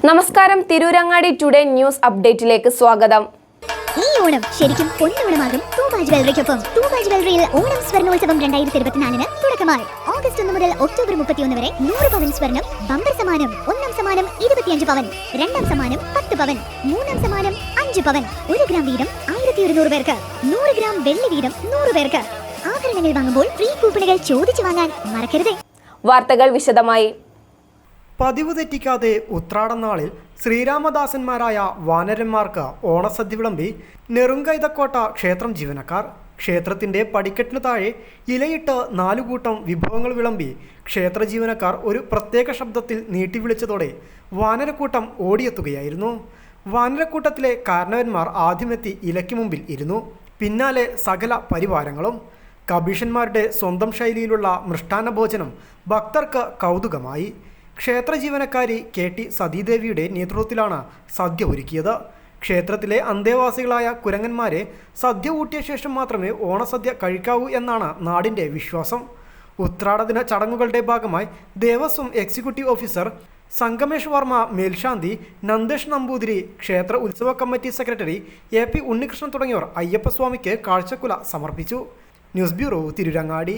നമസ്കാരം, Tirurangadi today news അപ്ഡേറ്റിലേക്ക് സ്വാഗതം. ഈ ഓണം ശരിക്കും പൊന്നോണമാകും തൂബാജ് ജ്വല്ലറിക്കൊപ്പം. തൂബാജ് ജ്വല്ലറിയിൽ ഓണം സ്വർണ്ണോത്സവം 2024 തുടക്കമായി. ഓഗസ്റ്റ് 1 മുതൽ ഒക്ടോബർ 31 വരെ 100 പവൻ സ്വർണം ബമ്പർ സമ്മാനം. ഒന്നാം സമ്മാനം 25 പവൻ, രണ്ടാം സമ്മാനം 10 പവൻ, മൂന്നാം സമ്മാനം 5 പവൻ. 1 ഗ്രാം വീതം 1200 പേർക്ക്, 100 ഗ്രാം വെള്ളി വീതം 100 പേർക്ക്. ആഭരണങ്ങൾ വാങ്ങുമ്പോൾ ഫ്രീ കൂപ്പണുകൾ ചോദിച്ചു വാങ്ങാൻ മറക്കരുത്. വാർത്തകൾ വിശദമായി. പതിവ് തെറ്റിക്കാതെ ഉത്രാടം നാളിൽ ശ്രീരാമദാസന്മാരായ വാനരന്മാർക്ക് ഓണസദ്യ വിളമ്പി നെറുങ്കൈതക്കോട്ട ക്ഷേത്രം ജീവനക്കാർ. ക്ഷേത്രത്തിൻ്റെ പടിക്കെട്ടിനു താഴെ ഇലയിട്ട് 4 കൂട്ടം വിഭവങ്ങൾ വിളമ്പി ക്ഷേത്ര ജീവനക്കാർ ഒരു പ്രത്യേക ശബ്ദത്തിൽ നീട്ടിവിളിച്ചതോടെ വാനരക്കൂട്ടം ഓടിയെത്തുകയായിരുന്നു. വാനരക്കൂട്ടത്തിലെ കാരണവന്മാർ ആദ്യമെത്തി ഇലയ്ക്ക് മുമ്പിൽ ഇരുന്നു. പിന്നാലെ സകല പരിവാരങ്ങളും. കബീഷന്മാരുടെ സ്വന്തം ശൈലിയിലുള്ള മൃഷ്ടാന്ന ഭോജനം ഭക്തർക്ക് കൗതുകമായി. ക്ഷേത്ര ജീവനക്കാരി KT സതീദേവിയുടെ നേതൃത്വത്തിലാണ് സദ്യ ഒരുക്കിയത്. ക്ഷേത്രത്തിലെ അന്തേവാസികളായ കുരങ്ങന്മാരെ സദ്യ ഊട്ടിയ ശേഷം മാത്രമേ ഓണസദ്യ കഴിക്കാവൂ എന്നാണ് നാടിൻ്റെ വിശ്വാസം. ഉത്രാടദിന ചടങ്ങുകളുടെ ഭാഗമായി ദേവസ്വം എക്സിക്യൂട്ടീവ് ഓഫീസർ സംഗമേഷ് വർമ്മ മേൽശാന്തി, നന്ദേഷ് നമ്പൂതിരി, ക്ഷേത്ര ഉത്സവ കമ്മിറ്റി സെക്രട്ടറി AP ഉണ്ണികൃഷ്ണൻ തുടങ്ങിയവർ അയ്യപ്പസ്വാമിക്ക് കാഴ്ചക്കുല സമർപ്പിച്ചു. News bureau, Tirurangadi.